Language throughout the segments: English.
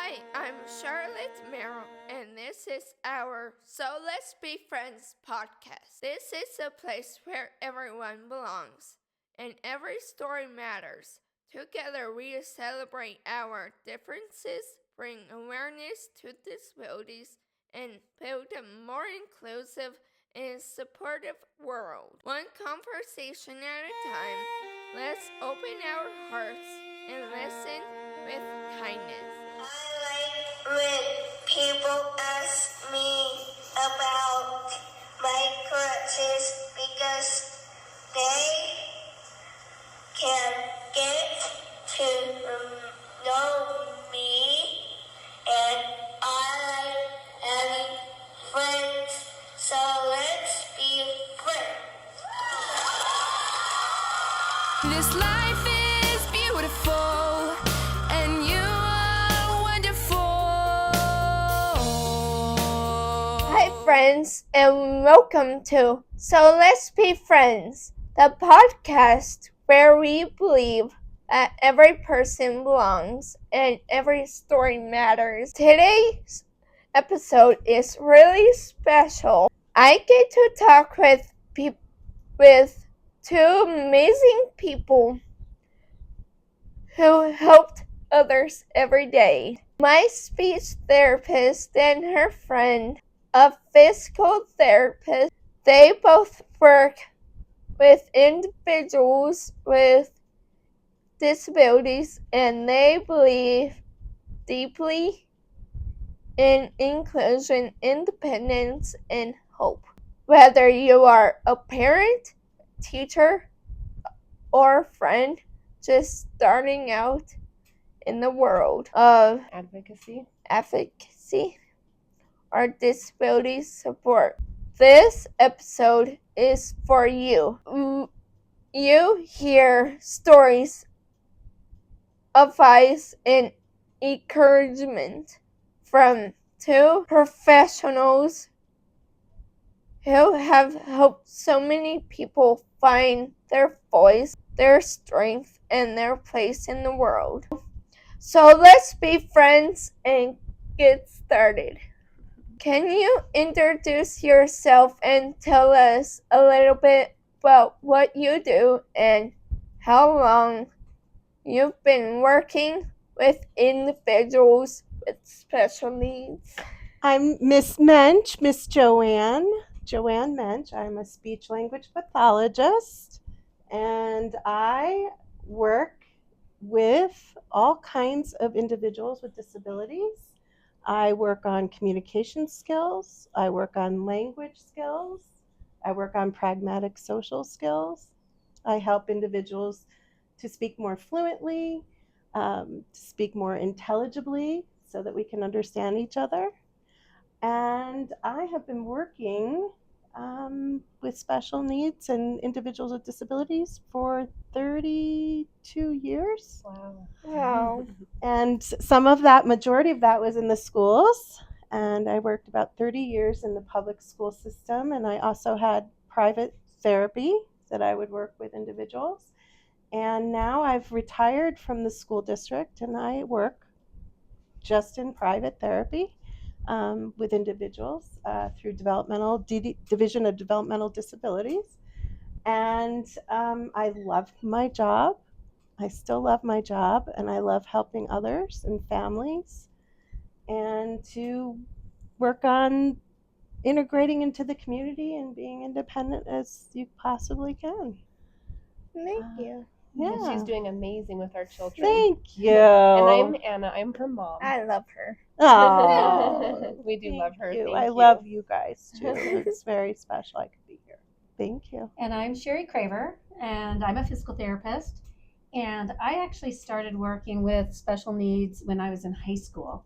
Hi, I'm Charlotte Merrill, and this is our So Let's Be Friends podcast. This is a place where everyone belongs, and every story matters. Together, we celebrate our differences, bring awareness to disabilities, and build a more inclusive and supportive world. One conversation at a time, let's open our hearts and listen with kindness. I like when people ask me about my crutches because they can get to know me, and I like having friends, so let's be friends. This life is beautiful, and you are wonderful. Hi, friends, and welcome to So Let's Be Friends, the podcast where we believe that every person belongs and every story matters. Today's episode is really special. I get to talk with two amazing people who helped others every day. My speech therapist and her friend, a physical therapist. They both work with individuals with disabilities, and they believe deeply in inclusion, independence, and hope. Whether you are a parent, teacher, or friend just starting out in the world of Advocacy or disability support, this episode is for you. You hear stories, advice, and encouragement from two professionals who have helped so many people find their voice, their strength, and their place in the world. So let's be friends and get started. Can you introduce yourself and tell us a little bit about what you do and how long you've been working with individuals with special needs? I'm Miss Mensch, Miss Joanne Mensch. I'm a speech language pathologist, and I work with all kinds of individuals with disabilities. I work on communication skills, I work on language skills, I work on pragmatic social skills. I help individuals to speak more fluently, to speak more intelligibly so that we can understand each other. And I have been working with special needs and individuals with disabilities for 32 years. Wow. And some of that, majority of that was in the schools. And I worked about 30 years in the public school system. And I also had private therapy that I would work with individuals. And now I've retired from the school district and I work just in private therapy with individuals through Division of Developmental Disabilities. And I love my job. I still love my job, and I love helping others and families and to work on integrating into the community and being independent as you possibly can. Thank you. Yeah. She's doing amazing with our children. Thank you. And I'm Anna. I'm her mom. I love her. Oh, We do love her. Thank I you. love you guys too. It's very special I could be here. Thank you. And I'm Sherry Craver, and I'm a physical therapist. And I actually started working with special needs when I was in high school.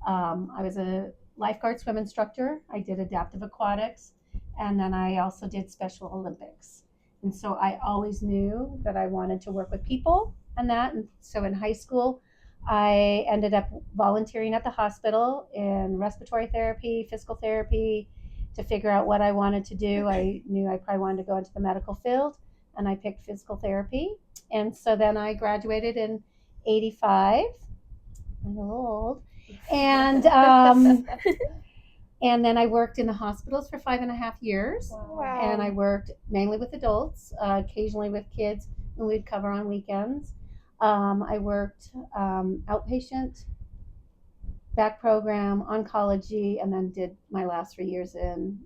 I was a lifeguard swim instructor. I did adaptive aquatics, and then I also did Special Olympics. And so I always knew that I wanted to work with people and that. And so in high school, I ended up volunteering at the hospital in respiratory therapy, physical therapy, to figure out what I wanted to do. I knew I probably wanted to go into the medical field, and I picked physical therapy. And so then I graduated in 85. I'm a little old. And and then I worked in the hospitals for 5.5 years. Wow. And I worked mainly with adults, occasionally with kids, and we'd cover on weekends. I worked outpatient, back program, oncology, and then did my last 3 years in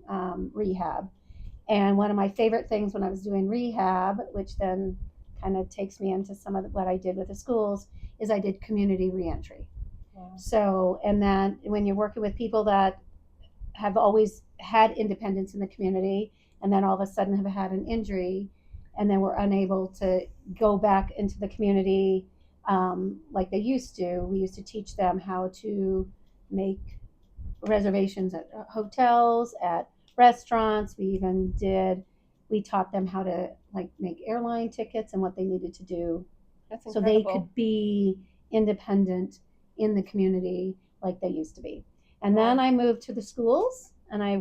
rehab. And one of my favorite things when I was doing rehab, which then kind of takes me into some of what I did with the schools, is I did community reentry. Wow. So, and then when you're working with people that have always had independence in the community and then all of a sudden have had an injury and then were unable to go back into the community like they used to, we used to teach them how to make reservations at hotels, at restaurants. We taught them how to like make airline tickets and what they needed to do That's so they incredible. could be independent in the community like they used to be. And then I moved to the schools, and I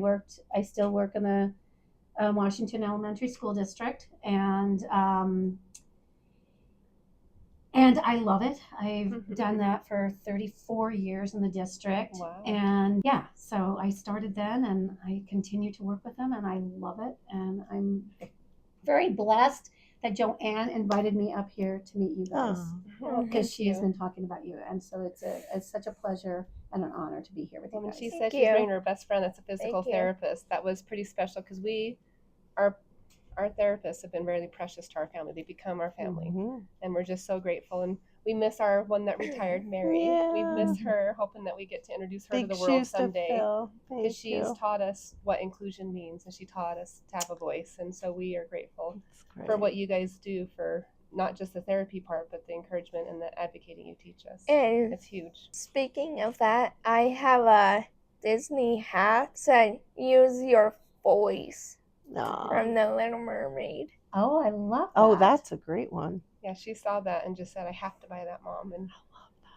still work in the Washington Elementary School District, and I love it. I've done that for 34 years in the district. Wow. And yeah, so I started then, and I continue to work with them, and I love it. And I'm very blessed that Joanne invited me up here to meet you guys. Oh, Because thank she has you. been talking about you, and so it's such a pleasure and an honor to be here with you When guys. she Thank said she's you. bringing her best friend that's a physical Thank you. therapist, that was pretty special because our therapists have been very precious to our family. They become our family, and we're just so grateful. And we miss our one that retired, Mary. We miss her, hoping that we get to introduce her Big to the world shoes someday. to fill. Because Thank she's you. taught us what inclusion means, and she taught us to have a voice. And so we are grateful That's great. for what you guys do for not just the therapy part, but the encouragement and the advocating you teach us. And It's huge. speaking of that, I have a Disney hat that use your voice from The Little Mermaid. Oh, I love that. Oh, that's a great one. Yeah, she saw that and just said, I have to buy that, Mom. And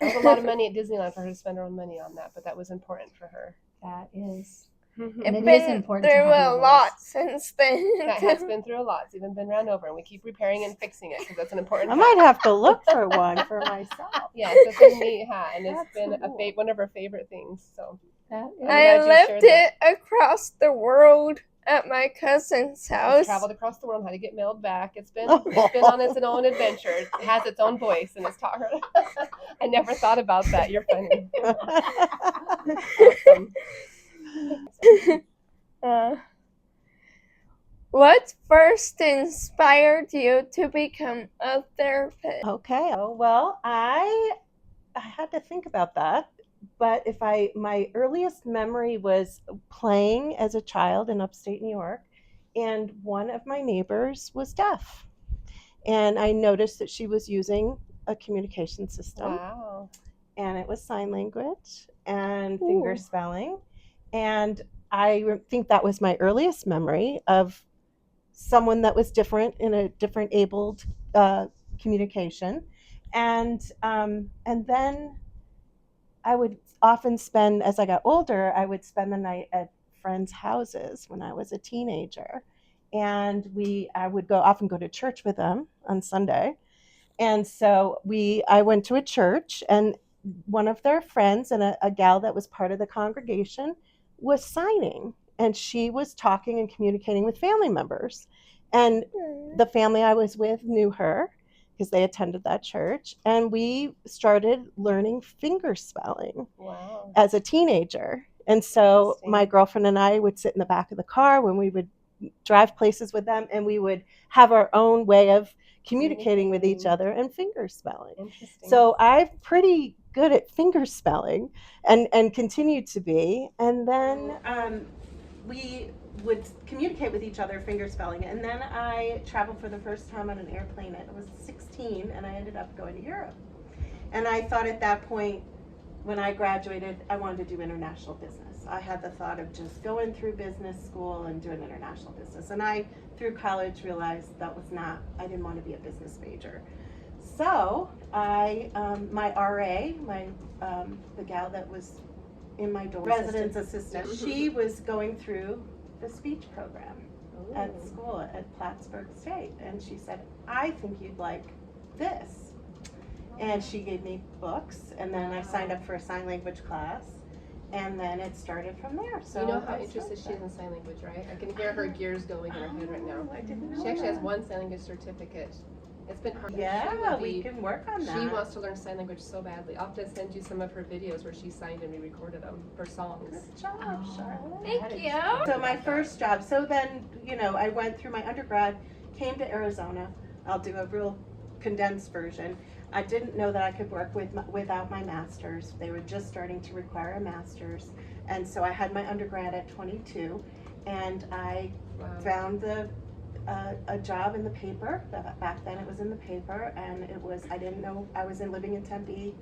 that was a lot of money at Disneyland for her to spend her own money on that, but that was important for her. That is. It's And it been is important to through have a your voice. lot since then. That has been through a lot. It's even been ran over, and we keep repairing and fixing it because that's an important I hat. might have to look for one for myself. Yeah, it's a neat hat, and it's That's been cool. one of her favorite things. So That is. I'm I glad you left shared that. it across the world at my cousin's It's house. traveled across the world, had to get mailed back. It's been on its own adventure. It has its own voice, and it's taught her. I never thought about that. You're funny. Awesome. What first inspired you to become a therapist? Okay. Oh, well, I had to think about that. But my earliest memory was playing as a child in upstate New York, and one of my neighbors was deaf. And I noticed that she was using a communication system. Wow. And it was sign language and finger spelling. And I think that was my earliest memory of someone that was different in a different abled communication. And then I would often spend, as I got older, I would spend the night at friends' houses when I was a teenager. And I would often go to church with them on Sunday. And so I went to a church, and one of their friends and a gal that was part of the congregation was signing, and she was talking and communicating with family members. And the family I was with knew her because they attended that church, and we started learning finger spelling as a teenager. And so my girlfriend and I would sit in the back of the car when we would drive places with them, and we would have our own way of communicating with each other and finger spelling. Interesting. So I'm pretty good at finger spelling and continue to be. And then we would communicate with each other finger spelling. And then I traveled for the first time on an airplane. I was 16, and I ended up going to Europe. And I thought at that point, when I graduated, I wanted to do international business. I had the thought of just going through business school and doing international business. And I, through college, realized I didn't want to be a business major. So my RA, the gal that was in my dorm, residence assistant, she was going through the speech program at school at Plattsburgh State. And she said, I think you'd like this. And she gave me books, and then I signed up for a sign language class, and then it started from there. So you know how interested she is in sign language, right? I can hear her gears going in her head right now. I didn't know She actually has that. one sign language certificate. It's been hard. Yeah, we can work on that. She wants to learn sign language so badly. I'll have to send you some of her videos where she signed and re-recorded them for songs. Good job, Charlotte. Thank you. So my first job, so then, I went through my undergrad, came to Arizona. I'll do a real condensed version. I didn't know that I could work without my master's. They were just starting to require a master's. And so I had my undergrad at 22, and I found a job in the paper. Back then it was in the paper, and I didn't know, I was living in Tempe,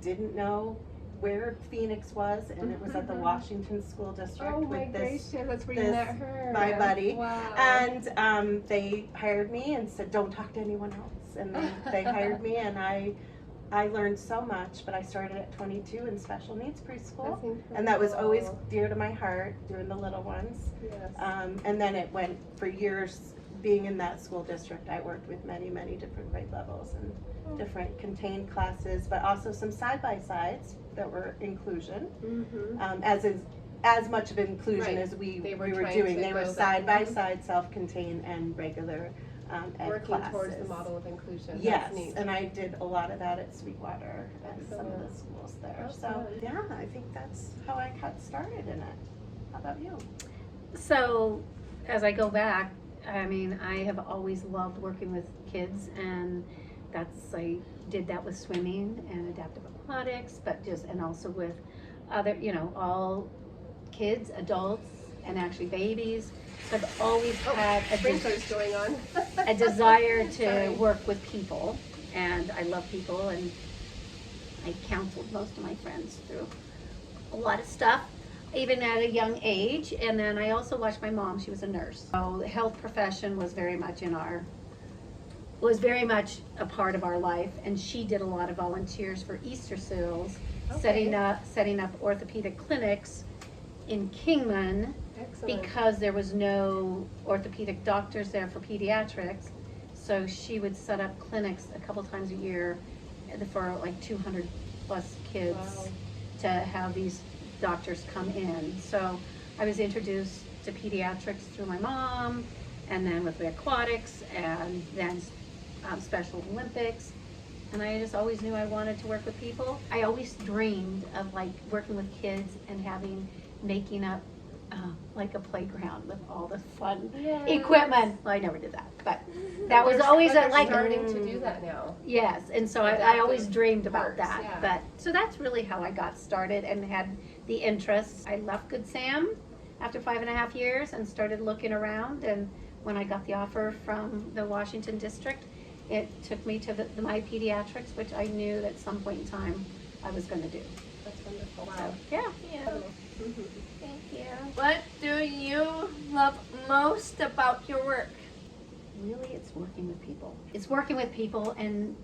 didn't know where Phoenix was, and it was at the Washington School District. Oh my this, gracious, that's where you met her. my buddy. Wow. And they hired me and said, don't talk to anyone else. And they hired me, and I learned so much, but I started at 22 in special needs preschool. And that was always dear to my heart, doing the little ones. Yes. And then it went for years. Being in that school district, I worked with many, many different grade levels and different contained classes, but also some side-by-sides that were inclusion, as much of inclusion as we were doing. They were side-by-side, self-contained, and regular ed working classes. towards the model of inclusion. Yes, That's neat. and I did a lot of that at Sweetwater and some of Excellent. the schools there. Excellent. So yeah, I think that's how I got started in it. How about you? So, as I go back, I mean, I have always loved working with kids, and I did that with swimming and adaptive aquatics, and also with other, all kids, adults, and actually babies. So I've always had sprinklers going on. a desire to work with people, and I love people, and I counseled most of my friends through a lot of stuff, even at a young age. And then I also watched my mom. She was a nurse. So the health profession was very much a part of our life. And she did a lot of volunteers for Easter Seals, setting up orthopedic clinics in Kingman. Excellent. Because there was no orthopedic doctors there for pediatrics. So she would set up clinics a couple times a year for like 200 plus kids. Wow. To have these doctors come in. So I was introduced to pediatrics through my mom, and then with the aquatics, and then Special Olympics. And I just always knew I wanted to work with people. I always dreamed of like working with kids and making up like a playground with all the fun equipment. Well, I never did that, but that was always starting to do that now. Yes, and so I always dreamed about parks, that. yeah. But so that's really how I got started and had the interest. I left Good Sam after 5.5 years and started looking around. And when I got the offer from the Washington district, it took me to my pediatrics, which I knew at some point in time I was going to do. That's wonderful. Wow. So, yeah. Thank you. What do you love most about your work? Really, it's working with people. It's working with people and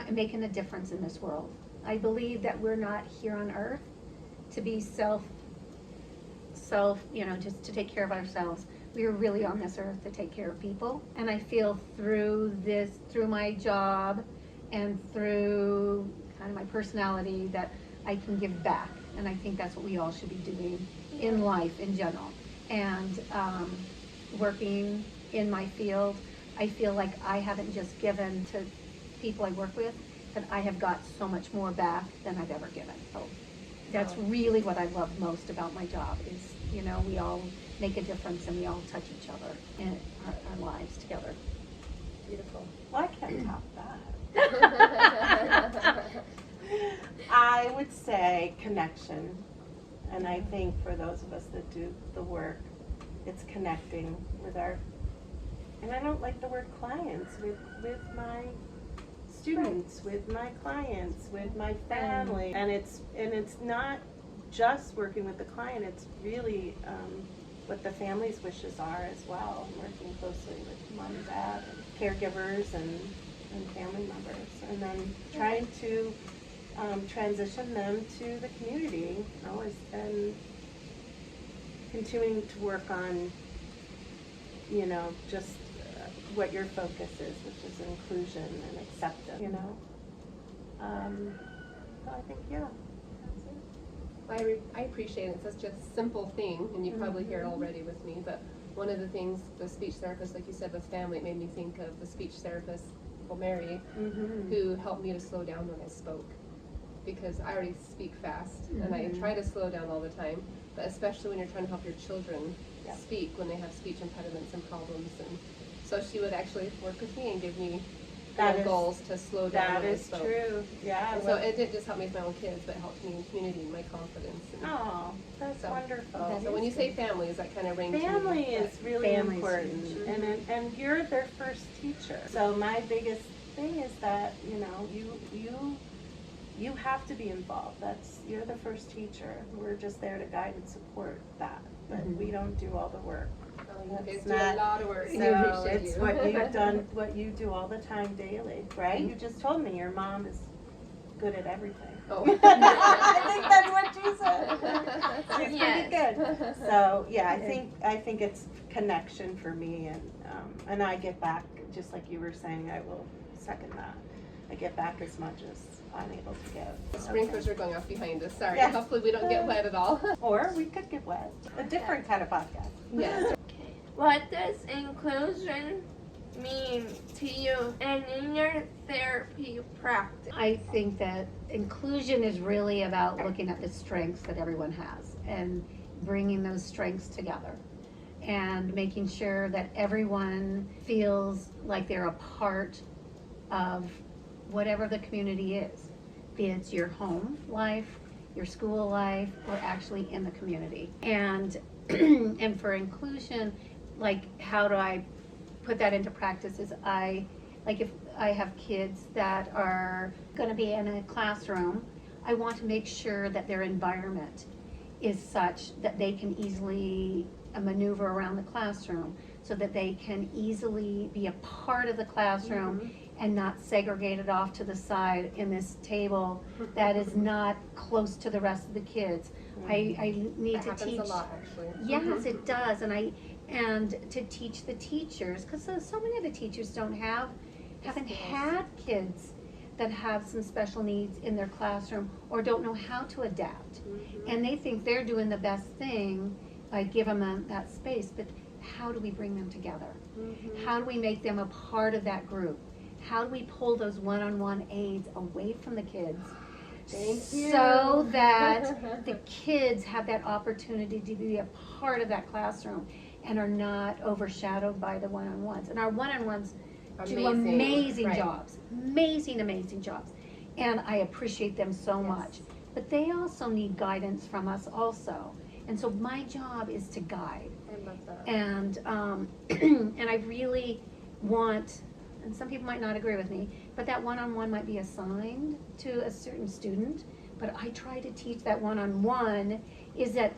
making a difference in this world. I believe that we're not here on earth to be just to take care of ourselves. We are really on this earth to take care of people. And I feel through my job and through kind of my personality that I can give back. And I think that's what we all should be doing in life in general. And working in my field, I feel like I haven't just given to people I work with, but I have got so much more back than I've ever given. So that's really what I love most about my job is, we all make a difference and we all touch each other in our lives together. Beautiful. Well, I can't top that. I would say connection. And I think for those of us that do the work, it's connecting with and I don't like the word clients, with my students, with my clients, with my family. And it's not just working with the client, it's really what the family's wishes are as well, working closely with mom and dad and caregivers and family members, and then trying to transition them to the community, and continuing to work on, just what your focus is, which is inclusion and acceptance, you know. So I think, yeah. I appreciate it. It's such a simple thing, and you probably hear it already with me, but one of the things the speech therapist, like you said, with family, it made me think of the speech therapist, Mary, who helped me to slow down when I spoke. Because I already speak fast, and I try to slow down all the time, but especially when you're trying to help your children speak when they have speech impediments and problems. And so she would actually work with me and give me goals to slow down when I spoke. That is true, yeah. And so it didn't just help me with my own kids, but it helped me in community and my confidence. And that's so wonderful. So when you say families, that kind of rings Family to me. is really important, and you're their first teacher. So my biggest thing is that, you know, you have to be involved. You're the first teacher. We're just there to guide and support that, but we don't do all the work. You guys do a lot of work. So it's what you've done, what you do all the time daily, right? You just told me your mom is good at everything. Oh. I think that's what you said. She's pretty good. So yeah, I think it's connection for me, and I get back, just like you were saying. I will second that. I get back as much as I'm able to give. The sprinklers are going off behind us. Sorry. Yes. Hopefully we don't get wet at all. Or we could get wet. A different kind of podcast. Yes. What does inclusion mean to you and in your therapy practice? I think that inclusion is really about looking at the strengths that everyone has and bringing those strengths together and making sure that everyone feels like they're a part of whatever the community is, be it your home life, your school life, or actually in the community. And and for inclusion, like, how do I put that into practice is if I have kids that are going to be in a classroom, I want to make sure that their environment is such that they can easily maneuver around the classroom, so that they can easily be a part of the classroom and not segregated off to the side in this table that is not close to the rest of the kids. I need to teach. That happens a lot, actually. Yes, it does, and to teach the teachers, because so many of the teachers haven't had kids that have some special needs in their classroom or don't know how to adapt, and they think they're doing the best thing by giving them that space. But how do we bring them together? How do we make them a part of that group? How do we pull those one-on-one aids away from the kids? So that the kids have that opportunity to be a part of that classroom and are not overshadowed by the one-on-ones. And our one-on-ones do amazing jobs, amazing jobs. And I appreciate them so much. But they also need guidance from us also. And so my job is to guide. I love that. And and I really want, and some people might not agree with me, but that one-on-one might be assigned to a certain student. But I try to teach that one-on-one is that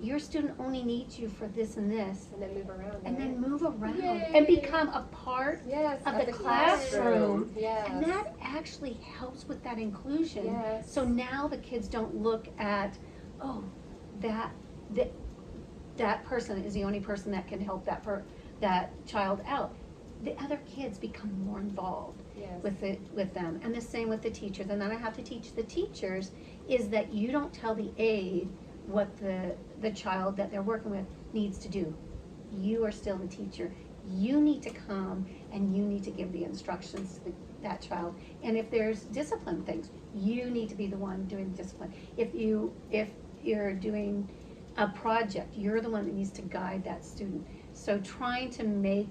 your student only needs you for this and this. And then move around. And right? then move around. Yay. And become a part of the classroom. Yes. And that actually helps with that inclusion. Yes. So now the kids don't look at, oh, that person is the only person that can help that child out. The other kids become more involved with them, and the same with the teachers. And then I have to teach the teachers is that you don't tell the aide what the child that they're working with needs to do. You are still the teacher. You need to come and you need to give the instructions to that child. And if there's discipline things, you need to be the one doing the discipline. If you're doing a project, you're the one that needs to guide that student. So trying to make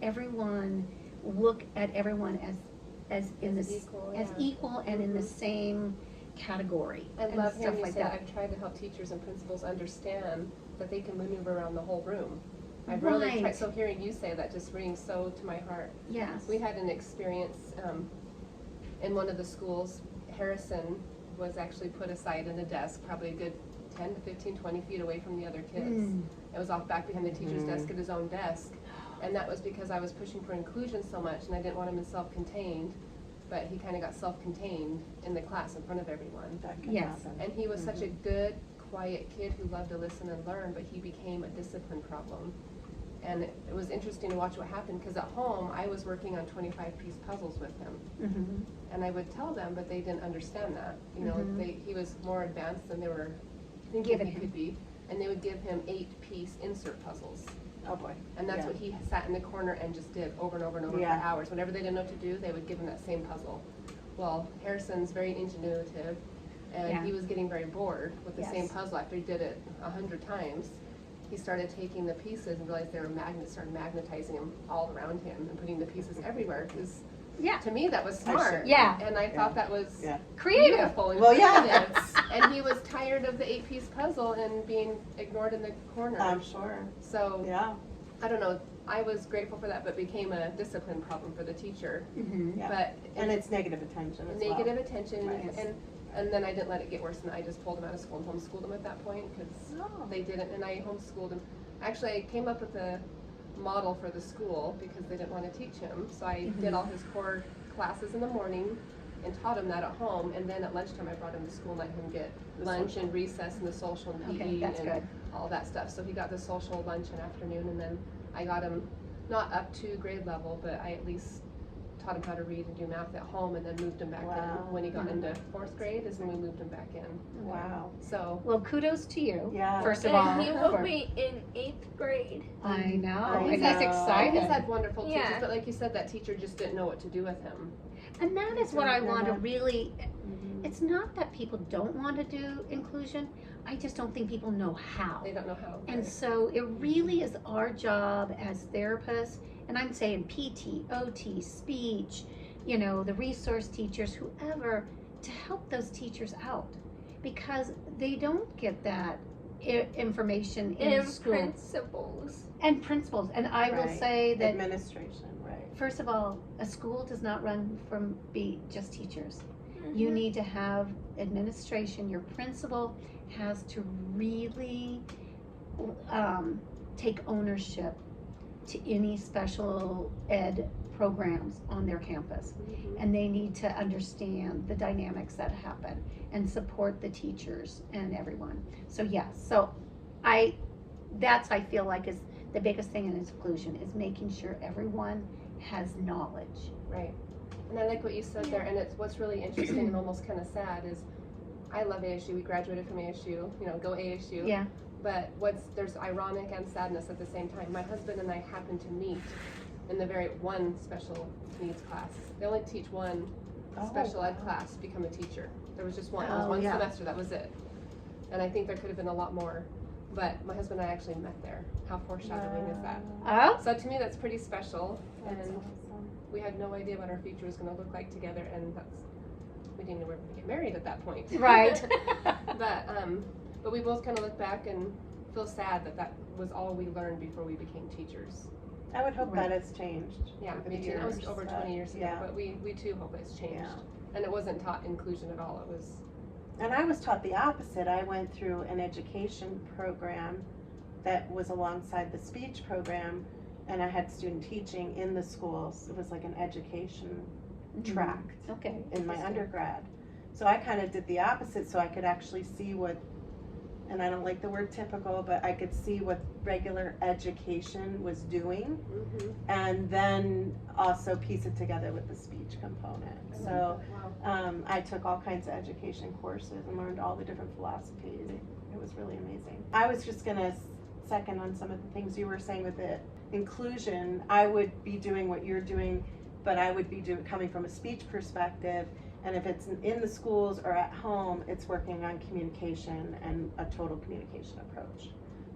everyone look at everyone as equal and in the same category. I and love stuff hearing you like say that. I've tried to help teachers and principals understand that they can maneuver around the whole room. I've really tried, so hearing you say that just rings so to my heart. Yes. We had an experience in one of the schools. Harrison was actually put aside in a desk, probably a good 10 to 15, 20 feet away from the other kids. It was off back behind the teacher's desk at his own desk. And that was because I was pushing for inclusion so much, and I didn't want him in self-contained, but he kind of got self-contained in the class in front of everyone. That can Yes. happen. And he was such a good, quiet kid who loved to listen and learn, but he became a discipline problem. And it was interesting to watch what happened, because at home I was working on 25-piece puzzles with him, and I would tell them, but they didn't understand that. You know, he was more advanced than they were thinking he could be, and they would give him 8-piece insert puzzles. Oh boy. And that's what he sat in the corner and just did over and over and over for hours. Whenever they didn't know what to do, they would give him that same puzzle. Well, Harrison's very ingenuitive, and he was getting very bored with the same puzzle after he did it 100 times. He started taking the pieces and realized they were started magnetizing him all around him and putting the pieces everywhere. Because to me, that was smart. And I thought that was beautiful and creative. And he was tired of the 8-piece puzzle and being ignored in the corner. I'm sure. So I don't know. I was grateful for that, but became a discipline problem for the teacher. But and it's negative attention as negative attention, and then I didn't let it get worse, and I just pulled him out of school and homeschooled him at that point, because they didn't, and I homeschooled him. Actually, I came up with a model for the school because they didn't want to teach him, so I did all his core classes in the morning and taught him that at home, and then at lunchtime I brought him to school and let him get lunch and recess and the social and PE and all that stuff. So he got the social, lunch, and afternoon, and then I got him not up to grade level, but I at least taught him how to read and do math at home, and then moved him back in. When he got into 4th grade is when we moved him back in. So well, kudos to you. First of And all, he will be in 8th grade. I know, I and know. he's excited. He's had wonderful teachers, but like you said, that teacher just didn't know what to do with him. And that is what I want to really, it's not that people don't want to do inclusion, I just don't think people know how. They don't know how. And so it really is our job as therapists, and I'm saying PT, OT, speech, you know, the resource teachers, whoever, to help those teachers out, because they don't get that information in school. And principals. And I will say that administration, first of all, a school does not run from be just teachers. You need to have administration. Your principal has to really take ownership to any special ed programs on their campus. And they need to understand the dynamics that happen and support the teachers and everyone. So I feel like is the biggest thing in inclusion, is making sure everyone has knowledge. Right. And I like what you said there, and it's what's really interesting and almost kind of sad is I love ASU. We graduated from ASU, you know, go ASU. Yeah. But there's ironic and sadness at the same time. My husband and I happened to meet in the one special needs class. They only teach one special ed class to become a teacher. There was just one. It was one semester, that was it. And I think there could have been a lot more. But my husband and I actually met there. How foreshadowing is that? Oh. So to me, that's pretty special. And we had no idea what our future was going to look like together, and we didn't know we were going to get married at that point. Right. But we both kind of look back and feel sad that was all we learned before we became teachers. I would hope that has changed. Yeah, me too. That was over 20 years ago, but we too hope it's changed. And it wasn't taught inclusion at all. It was. And I was taught the opposite. I went through an education program that was alongside the speech program, and I had student teaching in the schools. It was like an education track in my undergrad. So I kind of did the opposite, so I could actually see what, and I don't like the word typical, but I could see what regular education was doing, and then also piece it together with the speech component. So I took all kinds of education courses and learned all the different philosophies. It was really amazing. I was just going to second on some of the things you were saying with the inclusion. I would be doing what you're doing, but I would be coming from a speech perspective. And if it's in the schools or at home, it's working on communication and a total communication approach.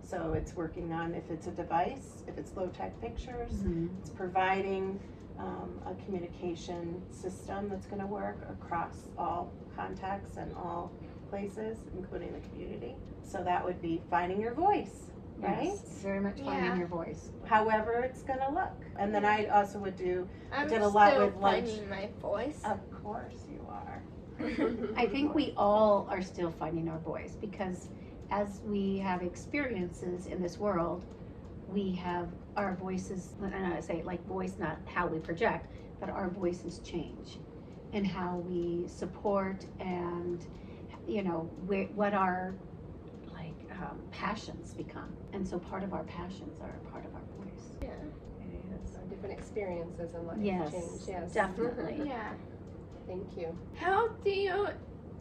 So it's working on, if it's a device, if it's low-tech pictures, it's providing a communication system that's going to work across all contexts and all places, including the community. So that would be finding your voice, right? Yes, very much finding your voice. However it's going to look. And then I also would did a lot with lunch. I'm still finding my voice. Of course you are. I think we all are still finding our voice, because as we have experiences in this world, we have our voices, and I say like voice, not how we project, but our voices change, and how we support, and you know, what our, like, passions become. And so part of our passions are a part of our voice. Yeah. It is. Our different experiences in life Yes, change. Yes, definitely. Yeah. Thank you. How do you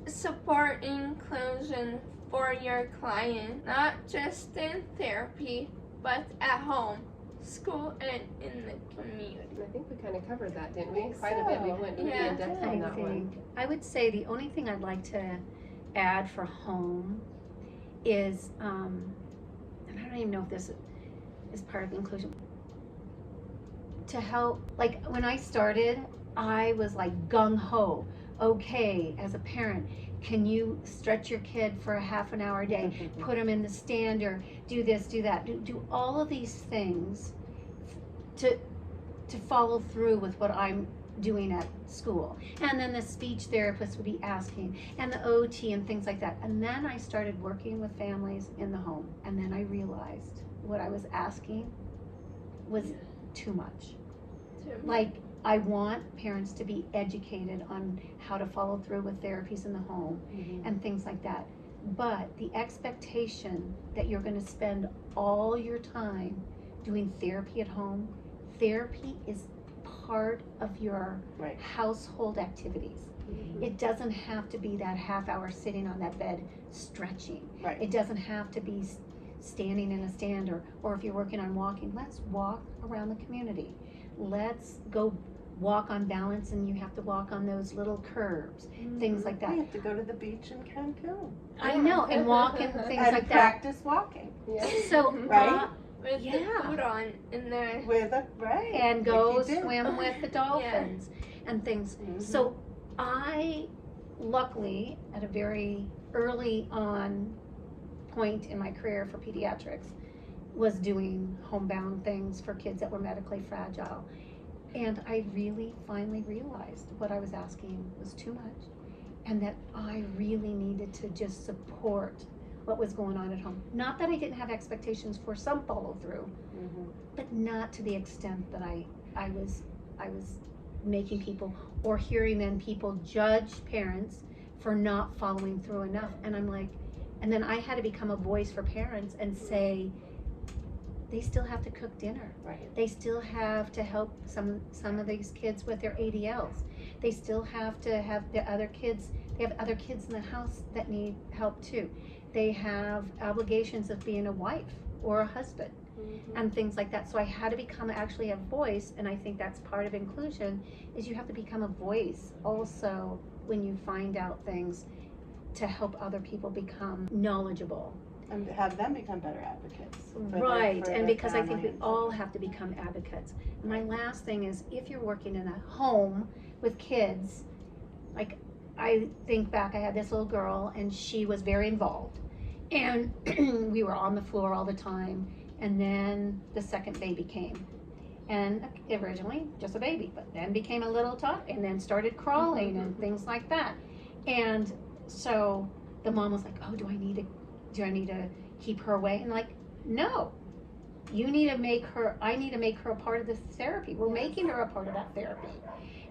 support inclusion for your client, not just in therapy, but at home, school, and in the community? And I think we kind of covered that, didn't we? think Quite a bit. We so. went really Yeah. in depth on that one. I would say the only thing I'd like to add for home is, and I don't even know if this is part of inclusion, to help, like when I started, I was like gung-ho. Okay, as a parent, can you stretch your kid for a half an hour a day, put them in the stand, or do this, do that, do all of these things to follow through with what I'm doing at school. And then the speech therapist would be asking, and the OT and things like that. And then I started working with families in the home, and then I realized what I was asking was too much. Like, I want parents to be educated on how to follow through with therapies in the home and things like that. But the expectation that you're going to spend all your time doing therapy at home, therapy is part of your household activities. It doesn't have to be that half hour sitting on that bed stretching. Right. It doesn't have to be standing in a stand, or if you're working on walking, let's walk around the community. Let's go walk on balance, and you have to walk on those little curbs, things like that. We have to go to the beach in Cancun. I know, and walk and things and like that. practice walking. Yeah. So, Right? With the food on in there. With a and go like you did. swim with the dolphins and things. So I, luckily, at a very early on point in my career for pediatrics, was doing homebound things for kids that were medically fragile. And I really finally realized what I was asking was too much, and that I really needed to just support what was going on at home. Not that I didn't have expectations for some follow through, but not to the extent that I was making people, or hearing then people judge parents for not following through enough. And I'm like, and then I had to become a voice for parents and say, they still have to cook dinner. Right. They still have to help some of these kids with their ADLs. They still have to have their other kids. They have other kids in the house that need help too. They have obligations of being a wife or a husband and things like that. So I had to become actually a voice, and I think that's part of inclusion, is you have to become a voice also when you find out things, to help other people become knowledgeable. And to have them become better advocates. Right, and because I think we families. all have to become advocates. And my last thing is, if you're working in a home with kids, like I think back, I had this little girl and she was very involved. And we were on the floor all the time. And then the second baby came. And originally just a baby, but then became a little tot and then started crawling and things like that. And so the mom was like, oh, do I need to keep her away? And like, no, I need to make her a part of this therapy. We're making her a part of that therapy.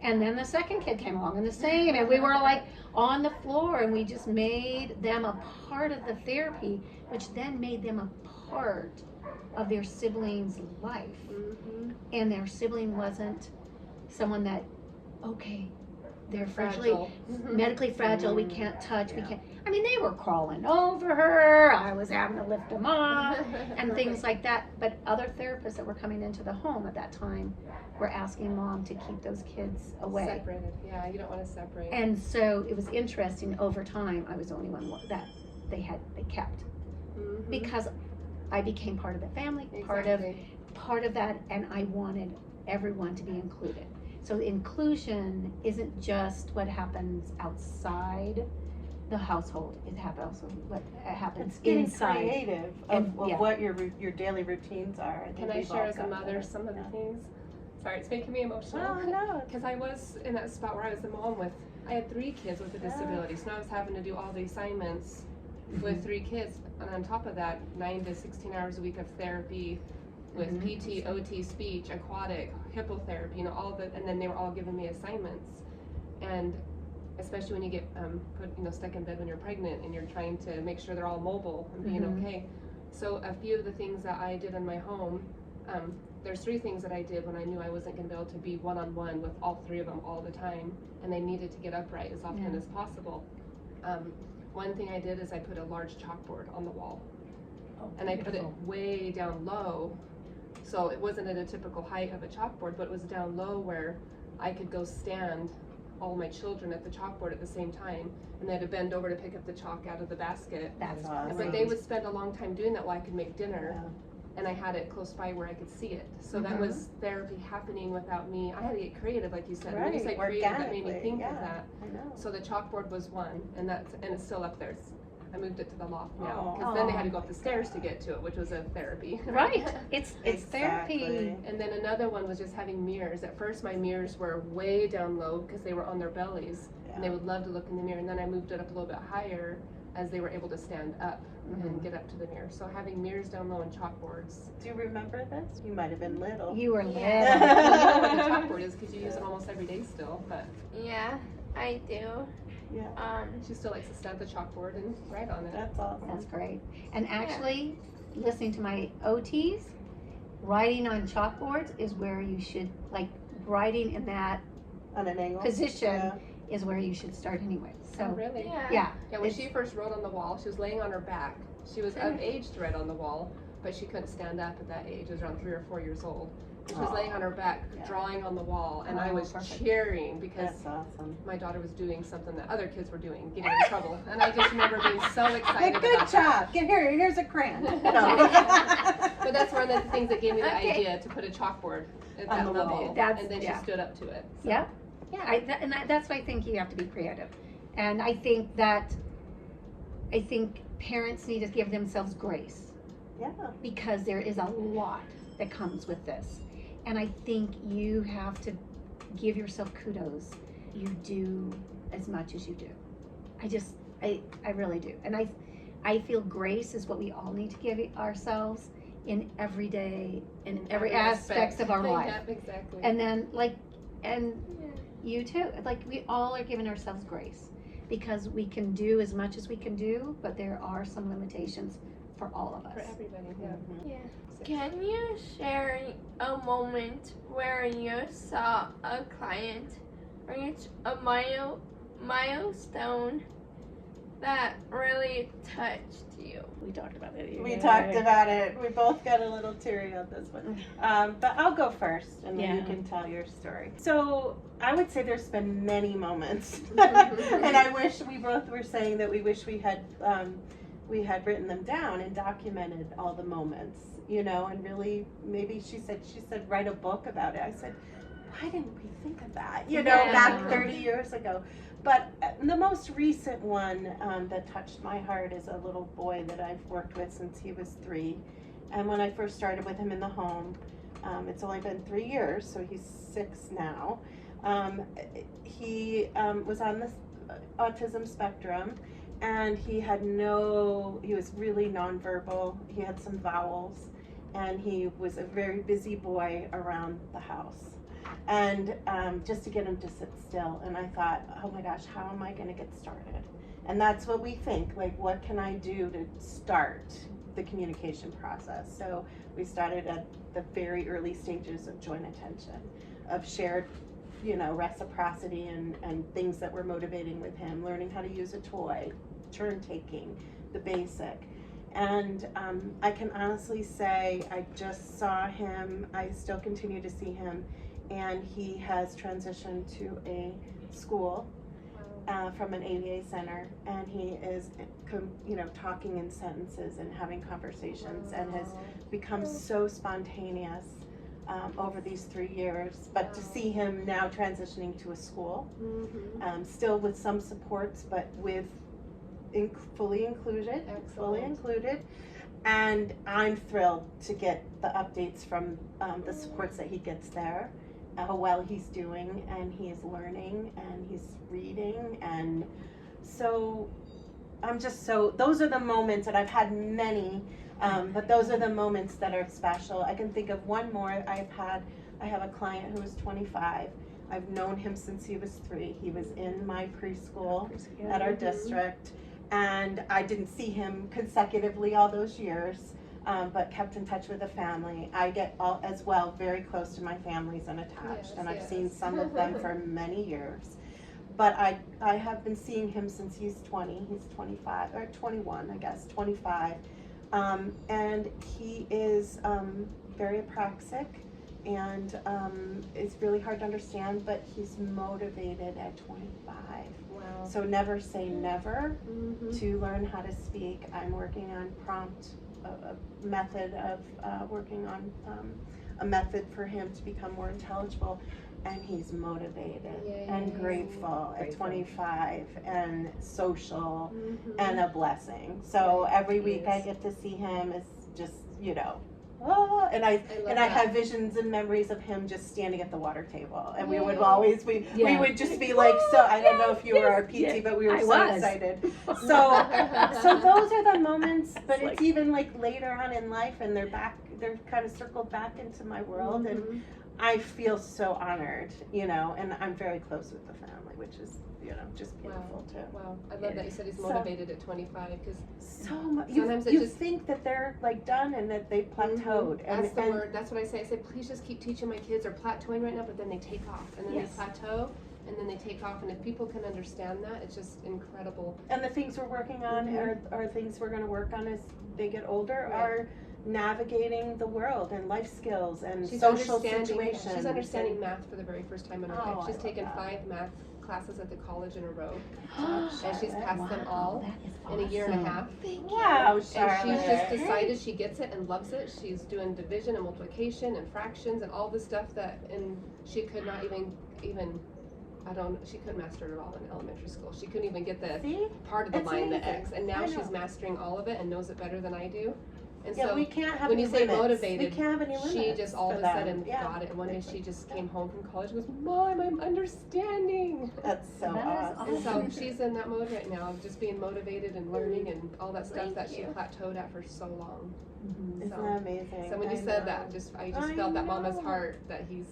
And then the second kid came along and the same, and we were like on the floor, and we just made them a part of the therapy, which then made them a part of their sibling's life. And their sibling wasn't someone that, okay, they're medically fragile, we can't touch, we can't. I mean, they were crawling over her, I was having to lift them up, and things like that. But other therapists that were coming into the home at that time were asking mom to keep those kids away. Separated, yeah, you don't want to separate. And so it was interesting, over time, I was the only one that they kept. Because I became part of the family, part of that, and I wanted everyone to be included. So inclusion isn't just what happens outside the household. It happens also what happens It's getting inside. creative of what your daily routines are. I think Can I we've share all as a got mother that. some of the things? Sorry, it's making me emotional. Oh, no. Because I was in that spot where I was a mom with, I had 3 kids with a disability, so I was having to do all the assignments with 3 kids, and on top of that, 9 to 16 hours a week of therapy with PT, OT, speech, aquatic, hippotherapy, all the, and then they were all giving me assignments. And especially when you get stuck in bed when you're pregnant and you're trying to make sure they're all mobile and being okay. So a few of the things that I did in my home, there's 3 things that I did when I knew I wasn't going to be able to be one-on-one with all 3 of them all the time, and they needed to get upright as often as possible. One thing I did is I put a large chalkboard on the wall, and I put it way down low, so it wasn't at a typical height of a chalkboard, but it was down low where I could go stand all my children at the chalkboard at the same time, and they had to bend over to pick up the chalk out of the basket. That's awesome. But they would spend a long time doing that while I could make dinner, and I had it close by where I could see it. So that was therapy happening without me. I had to get creative, like you said. When you said creative, that made me think of that. I know. So the chalkboard was one, and it's still up there. I moved it to the loft now, because then they had to go up the stairs to get to it, which was a therapy. Right. It's therapy. And then another one was just having mirrors. At first my mirrors were way down low because they were on their bellies, and they would love to look in the mirror, and then I moved it up a little bit higher as they were able to stand up and get up to the mirror. So having mirrors down low and chalkboards. Do you remember this? You might have been little. You were little. You know what a chalkboard is because you use it almost every day still, but Yeah, I do. Yeah. she still likes to stand at the chalkboard and write on it. That's awesome. That's great. And actually, listening to my OTs, writing on chalkboards is where you should, like, writing in that On an angle. position is where you should start anyway. So, Oh, really? yeah. Yeah, when she first wrote on the wall, she was laying on her back. She was of age to write on the wall, but she couldn't stand up at that age. It was around 3 or 4 years old. She was laying on her back, drawing on the wall, and I was cheering because That's awesome. my daughter was doing something that other kids were doing, getting in trouble. And I just remember being so excited Good about job. Here's a crayon. that. But that's one of the things that gave me the idea to put a chalkboard at On that the level. wall. And then she stood up to it. So. Yeah. Yeah, that's why I think you have to be creative. And I think parents need to give themselves grace. Yeah. Because there is a lot that comes with this. And I think you have to give yourself kudos. You do as much as you do. I really do. And I feel grace is what we all need to give ourselves in every day, in every aspect of our life. Yeah, exactly. And then you too. Like, we all are giving ourselves grace because we can do as much as we can do, but there are some limitations for all of us. For everybody, Yeah. Can you share a moment where you saw a client reach a milestone that really touched you? We talked about it. We talked about it. We both got a little teary on this one. But I'll go first, and then you can tell your story. So I would say there's been many moments, and I wish we both were saying that we wish we had written them down and documented all the moments, and really, maybe she said write a book about it. I said, why didn't we think of that, back 30 years ago? But the most recent one that touched my heart is a little boy that I've worked with since he was 3. And when I first started with him in the home, it's only been 3 years, so he's 6 now. He was on the autism spectrum, and he was really nonverbal. He had some vowels, and he was a very busy boy around the house. And just to get him to sit still, and I thought, oh my gosh, how am I going to get started? And that's what we think, like, what can I do to start the communication process? So we started at the very early stages of joint attention, of shared, reciprocity and things that were motivating with him, learning how to use a toy, turn taking, the basic. And I can honestly say I just saw him, I still continue to see him, and he has transitioned to a school from an ABA center, and he is, talking in sentences and having conversations, and has become so spontaneous over these 3 years. But to see him now transitioning to a school, still with some supports, but with fully included, and I'm thrilled to get the updates from the supports that he gets there, how well he's doing, and he's learning, and he's reading, and so those are the moments, and I've had many, but those are the moments that are special. I can think of one more. I have a client who was 25. I've known him since he was 3. He was in my preschool at our district, and I didn't see him consecutively all those years, but kept in touch with the family. I get as well very close to my families and attached, and I've seen some of them for many years. But I have been seeing him since he's 20. He's 25 or 21, I guess, 25, and he is very apraxic. And it's really hard to understand, but he's motivated at 25. Wow. So never say never to learn how to speak. I'm working on a method of working on a method for him to become more intelligible. And he's motivated and grateful at 25 and social and a blessing. So every week I get to see him as just, oh, and I have visions and memories of him just standing at the water table, and we would always we would just be like, so I don't know if you were our PT, but we were excited. So those are the moments, but it's even like later on in life, and they're kind of circled back into my world, and I feel so honored, and I'm very close with the family, which is, just beautiful too. Wow, I love that you said he's motivated at 25, because so much. Sometimes You think that they're like done and that they've plateaued. That's the word. That's what I say. I say, please just keep teaching my kids. Are plateauing right now, but then they take off, and then they plateau, and then they take off. And if people can understand that, it's just incredible. And the things we're working on are things we're going to work on as they get older. Are navigating the world and life skills and social situations. She's understanding math for the very first time in her life. She's taken 5 math classes at the college in a row, and she's passed them all in a year and a half. Wow, and she's just decided she gets it and loves it. She's doing division and multiplication and fractions and all the stuff and she could not even she couldn't master it all in elementary school. She couldn't even get the part of the line, the X, and now she's mastering all of it and knows it better than I do. And so we can't have when any you say limits. motivated, we can't have any limits she just all of a sudden them. got it. And one day she just came home from college and goes, Mom, I'm understanding. That's so awesome. And so she's in that mode right now of just being motivated and learning and all that stuff that she plateaued at for so long. Isn't that amazing? So when you said that, I just felt that mama's heart that he's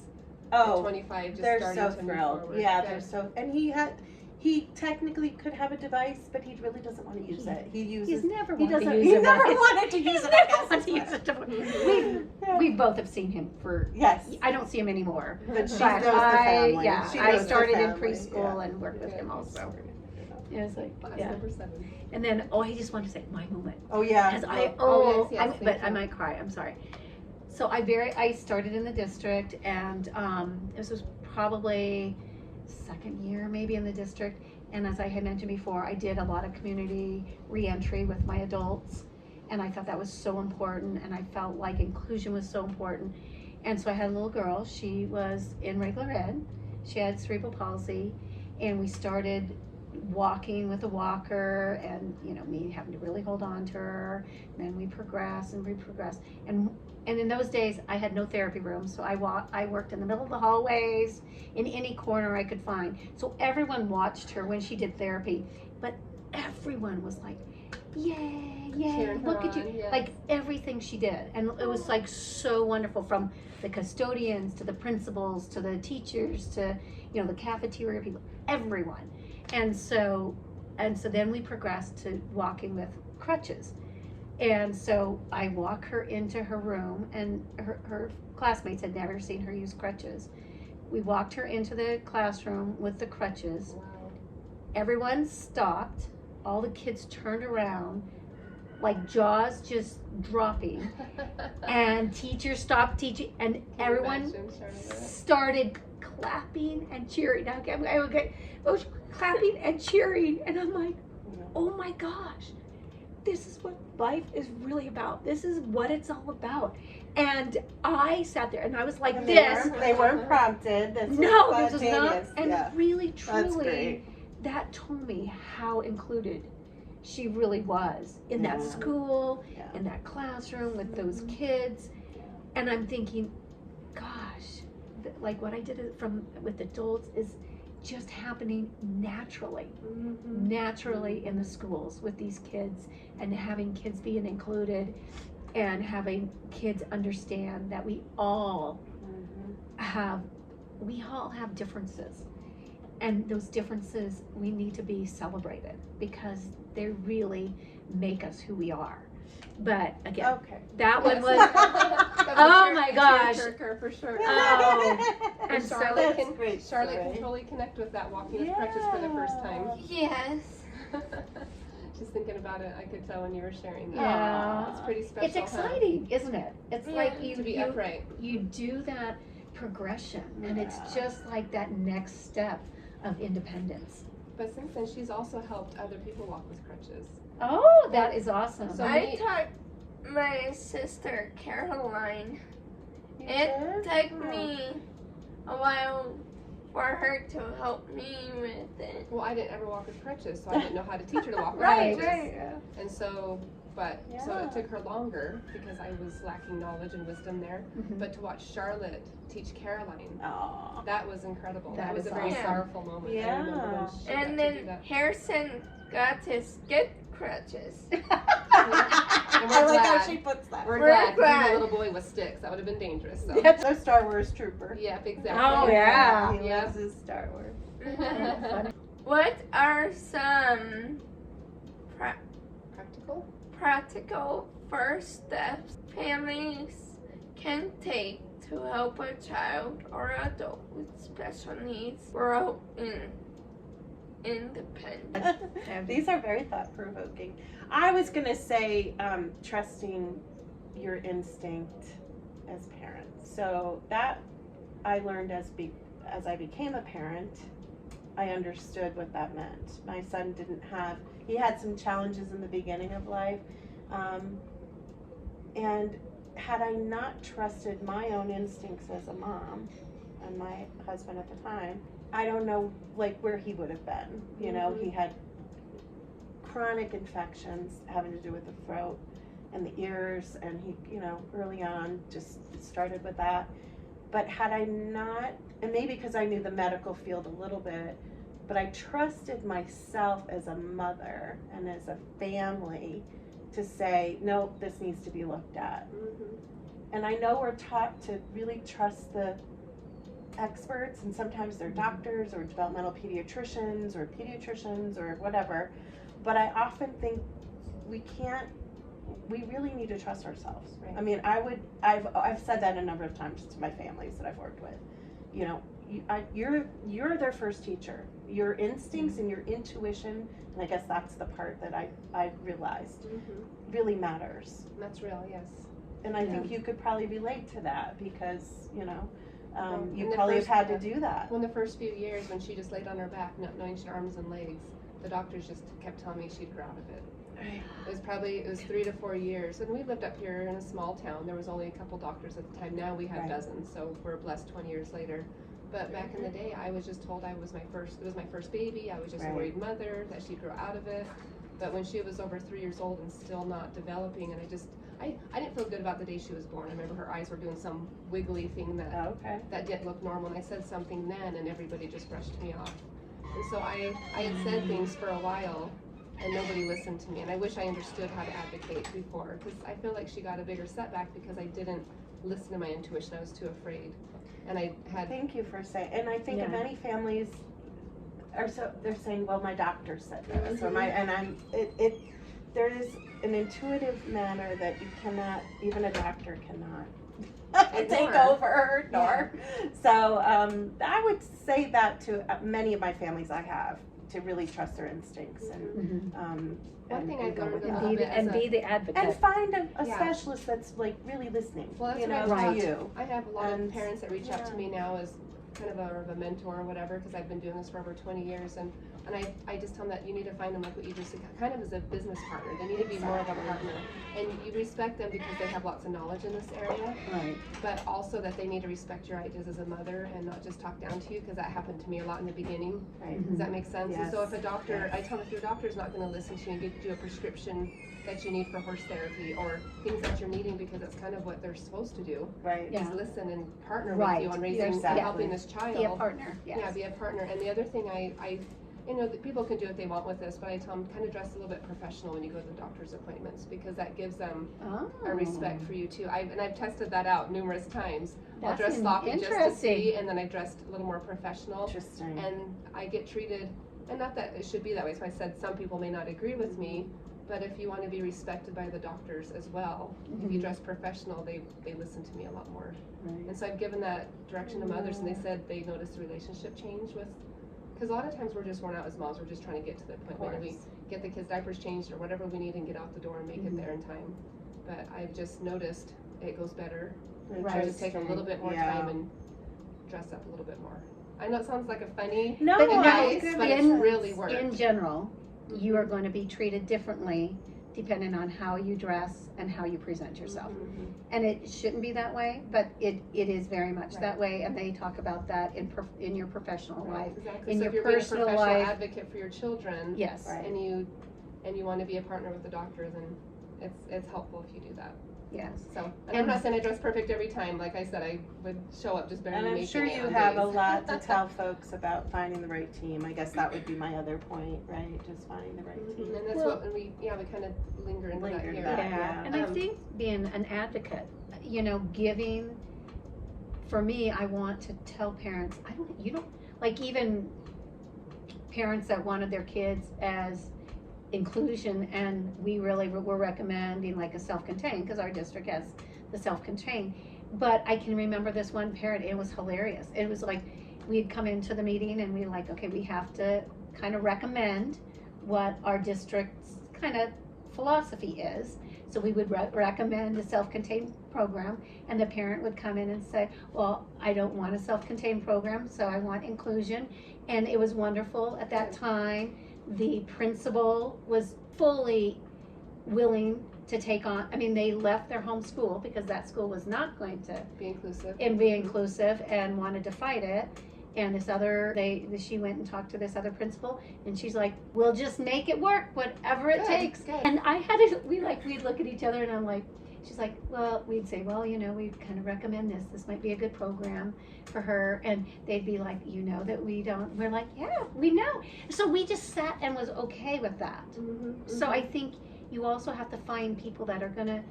at 25 just they're starting so to thrilled. move forward. Yeah, they're so, and he technically could have a device, but he really doesn't want to use it. He's never he wanted to doesn't. use He it. never wanted to use it. I guess. Want to use it. We both have seen him for. Yes. I don't see him anymore. But she knows the family. Yeah, She I knows the started in family. preschool and worked with him also. It was like, Class number 7. And then, I just wanted to say my moment. Oh yeah. Because I might cry. I'm sorry. So I started in the district, and this was probably second year maybe in the district. And as I had mentioned before, I did a lot of community reentry with my adults, and I thought that was so important, and I felt like inclusion was so important. And so I had a little girl. She was in regular ed. She had cerebral palsy, and we started walking with a walker, and me having to really hold on to her. And then we progressed, and in those days I had no therapy room, so I worked in the middle of the hallways, in any corner I could find. So everyone watched her when she did therapy, but everyone was like, yay, look at you. Yes. Like everything she did, and it was like so wonderful, from the custodians to the principals to the teachers to the cafeteria people, everyone. And so then we progressed to walking with crutches. And so I walk her into her room, and her classmates had never seen her use crutches. We walked her into the classroom with the crutches. Wow. Everyone stopped. All the kids turned around, like jaws just dropping. And teachers stopped teaching, and everyone started clapping and cheering. Now, I would get clapping and cheering, and I'm like, oh my gosh, this is what life is really about. This is what it's all about. And I sat there and I was like, they weren't prompted. This was not. And yeah. Really, truly, that told me how included she really was in that school, in that classroom with those kids. And I'm thinking, gosh, like what I did with adults is just happening naturally in the schools with these kids, and having kids being included, and having kids understand that we all have we all have differences. And those differences, we need to be celebrated because they really make us who we are. But again, Okay. that one was, Oh my gosh. For sure. Oh, and so Charlotte That's great, can Charlotte. totally connect with that walking with crutches for the first time. Yes. Just thinking about it, I could tell when you were sharing that. Yeah. It's pretty special. it's exciting, isn't it? It's Yeah. like To be upright. you do that progression, and it's just like that next step of independence. But since then, she's also helped other people walk with crutches. Oh, that is awesome. So I taught my sister Caroline. It took me a while for her to help me with it. Well, I didn't ever walk with crutches, so I didn't know how to teach her to walk with Right, crutches. Yeah. And so, so Yeah. it took her longer because I was lacking knowledge and wisdom there. Mhm. But to watch Charlotte teach Caroline, Aw. that was incredible. That That was is a very awesome. sorrowful moment. I Yeah. remember when she got And to do then that. Harrison got to skip crutches. And I we're like how glad. she puts that. We're We're glad, 'cause glad. he's a little boy with sticks. That would have been dangerous. So. That's a Star Wars trooper. Yep, exactly. Oh, yeah. He Yeah. loves his Star Wars. What are some Practical? practical first steps families can take to help a child or adult with special needs grow independent? These are very thought-provoking. I was going to say trusting your instinct as parents. So that I learned as I became a parent. I understood what that meant. My son he had some challenges in the beginning of life. And had I not trusted my own instincts as a mom and my husband at the time, I don't know where he would have been. You know, he had chronic infections having to do with the throat and the ears, and he, early on just started with that. But had I not, and maybe because I knew the medical field a little bit, but I trusted myself as a mother and as a family to say, no, this needs to be looked at. Mm-hmm. And I know we're taught to really trust the experts, and sometimes they're doctors or developmental pediatricians or whatever. But I often think we really need to trust ourselves. Right. I mean, I've said that a number of times to my families that I've worked with. You're their first teacher. Your instincts and your intuition, and I guess that's the part that I realized really matters. That's real, yes. And I think you could probably relate to that because, you in the probably have first- had to do that. Well, in the first few years when she just laid on her back, not knowing she had arms and legs, the doctors just kept telling me she'd grow out of it. It was 3 to 4 years. And we lived up here in a small town. There was only a couple doctors at the time. Now we have Right. dozens, so we're blessed 20 years later. But back in the day, I was just told it was my first baby. I was just a Right. worried mother, that she'd grow out of it. But when she was over 3 years old and still not developing, and I didn't feel good about the day she was born. I remember her eyes were doing some wiggly thing that didn't look normal, and I said something then, and everybody just brushed me off. And so I had said things for a while, and nobody listened to me. And I wish I understood how to advocate before, because I feel like she got a bigger setback because I didn't listen to my intuition. I was too afraid, and I had. Thank you for saying. And I think many families they're saying, well, my doctor said this, or there is an intuitive manner that you cannot, even a doctor cannot take over or ignore. So I would say that to many of my families I have, to really trust their instincts and One thing I've go with learned that. and be the advocate. And find a specialist that's really listening. Well, that's you what know, I to was you. I have a lot And- of parents that reach out yeah. to me now as kind of a mentor or whatever, because I've been doing this for over 20 years, and I just tell them that you need to find them, like what you just said, kind of as a business partner. They need to be more of a partner, and you respect them because they have lots of knowledge in this area, Right. but also that they need to respect your ideas as a mother and not just talk down to you, because that happened to me a lot in the beginning. Right. Does that make sense? And so Yes. if a doctor, I tell them, if your doctor's not going to listen to you and give you a prescription that you need for horse therapy or things that you're needing, because that's kind of what they're supposed to do, Right. Yeah. is listen and partner Right. with you on raising and Exactly. helping this child. Be a partner. Yes. Yeah, be a partner. And the other thing I that people can do what they want with this, but I tell them kind of dress a little bit professional when you go to the doctor's appointments, because that gives them Oh. a respect for you too. I've tested that out numerous times. I'll dress sloppy just to see, and then I dressed a little more professional. Interesting. And I get treated, and not that it should be that way, so I said some people may not agree with me, but if you want to be respected by the doctors as well, if you dress professional, they listen to me a lot more. Right. And so I've given that direction to mothers, and they said they noticed a relationship change with, because a lot of times we're just worn out as moms, we're just trying to get to the appointment, and we get the kids' diapers changed or whatever we need and get out the door and make it there in time. But I've just noticed it goes better. I just take a little bit more time and dress up a little bit more. I know it sounds like a funny advice, but it really works. In general, you are going to be treated differently depending on how you dress and how you present yourself. And it shouldn't be that way, but it is very much that way, and they talk about that in your professional life. Exactly. In so your if you're personal being a professional life. advocate for your children, Yes. and you want to be a partner with the doctor, then it's helpful if you do that. Yes. So, and I'm not saying I dress perfect every time. Like I said, I would show up just barely And I'm making sure it you on have days. a lot to tell folks about finding the right team. I guess that would be my other point, right? Just finding the right team. And that's what we kind of linger into that here. Yeah. And I think being an advocate, giving, for me, I want to tell parents, like even parents that wanted their kids as inclusion, and we really were recommending like a self-contained, because our district has the self-contained. But I can remember this one parent, it was hilarious. It was like, we'd come into the meeting and we like, okay, we have to kind of recommend what our district's kind of philosophy is. So we would recommend a self-contained program, and the parent would come in and say, well, I don't want a self-contained program, so I want inclusion. And it was wonderful at that time. The principal was fully willing to take on, they left their home school because that school was not going to Be inclusive. Be inclusive and wanted to fight it. And she went and talked to this other principal, and she's like, we'll just make it work, whatever it takes. Good. And we'd look at each other, and I'm like, she's like, well, we'd say, well, we kind of recommend this might be a good program for her. And they'd be like, that we don't. We're like, yeah, we know. So we just sat and was okay with that. So I think you also have to find people that are going to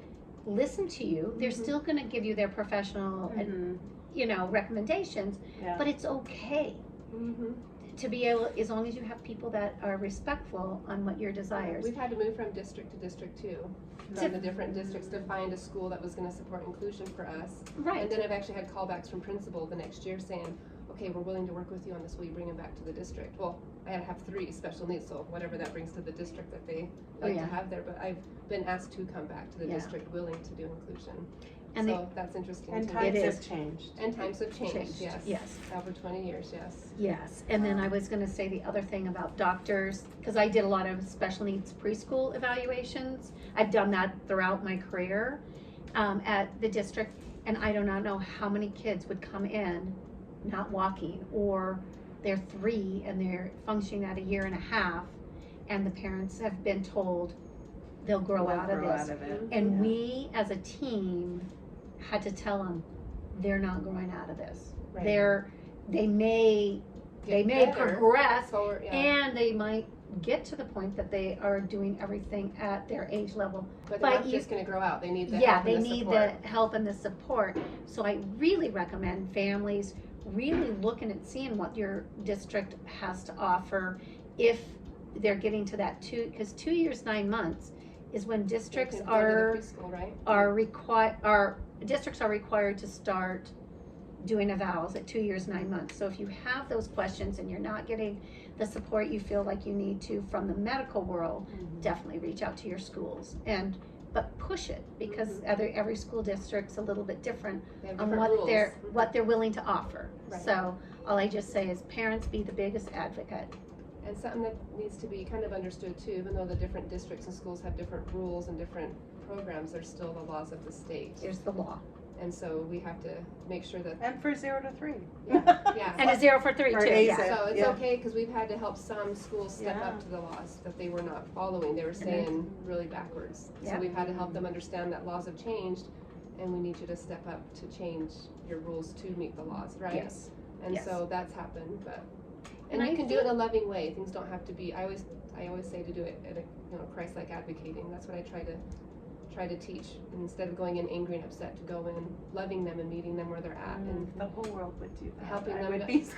listen to you. They're still going to give you their professional recommendations, but it's okay to be able, as long as you have people that are respectful on what your desires. We've had to move from district to district too, from the different districts, to find a school that was going to support inclusion for us. Right. And then I've actually had callbacks from principal the next year saying, okay, we're willing to work with you on this, will you bring them back to the district? Well, I had to have 3 special needs, so whatever that brings to the district that they like to have there, but I've been asked to come back to the district willing to do inclusion. And so that's interesting. And too. times have changed. And times have changed, yes. Yes. Over 20 years, yes. Yes, and then I was gonna say the other thing about doctors, because I did a lot of special needs preschool evaluations. I've done that throughout my career at the district, and I do not know how many kids would come in not walking, or they're 3 and they're functioning at 1.5 years, and the parents have been told they'll grow out of this. And we as a team had to tell them they're not growing out of this. Right. They may progress, and they might get to the point that they are doing everything at their age level. But they're not just going to grow out. They need the help and they the need support. the help and the support. So I really recommend families really looking at seeing what your district has to offer if they're getting to that 2 years, 9 months is when districts districts are required to start doing evals at 2 years, 9 months. So if you have those questions and you're not getting the support you feel like you need to from the medical world, definitely reach out to your schools but push it, because every school district's a little bit different on what they're willing to offer. Right. So all I just say is parents, be the biggest advocate. And something that needs to be kind of understood too, even though the different districts and schools have different rules and different programs, there's still the laws of the state. There's the law. And so we have to make sure that. And for 0 to 3. Yeah. And a 0 for 3 Or too. ASIC. Yeah. So it's okay, because we've had to help some schools step up to the laws that they were not following. They were staying really backwards. So we've had to help them understand that laws have changed, and we need you to step up to change your rules to meet the laws, right? Yes. And Yes. so that's happened, but And you I can do it in a loving way. Things don't have to be. I always say to do it at a Christ-like advocating. That's what I try to try to teach, instead of going in angry and upset, to go in loving them and meeting them where they're at, and The whole world would do that. helping I them would to- be so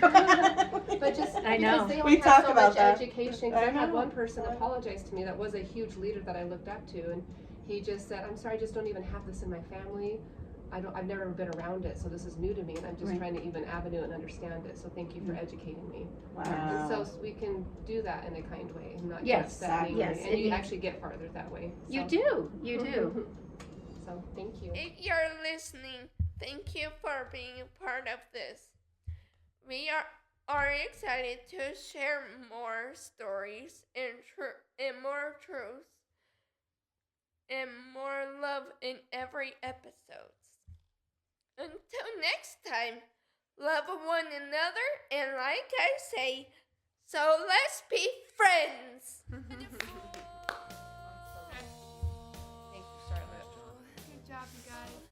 but just I know. because they We only talk have so about much that. education. 'Cause I I had know. one person apologize to me that was a huge leader that I looked up to, and he just said, "I'm sorry, I just don't even have this in my family. I've never been around it, so this is new to me, and I'm just Right. trying to even avenue and understand it. So thank you for educating me." Wow. And so we can do that in a kind way, and not Yes, just that angry. yes, And it you needs- actually get farther that way. You So. do. You do. So thank you. If you're listening, thank you for being a part of this. We are excited to share more stories and more truths and more love in every episode. Until next time, love one another, and like I say, so let's be friends.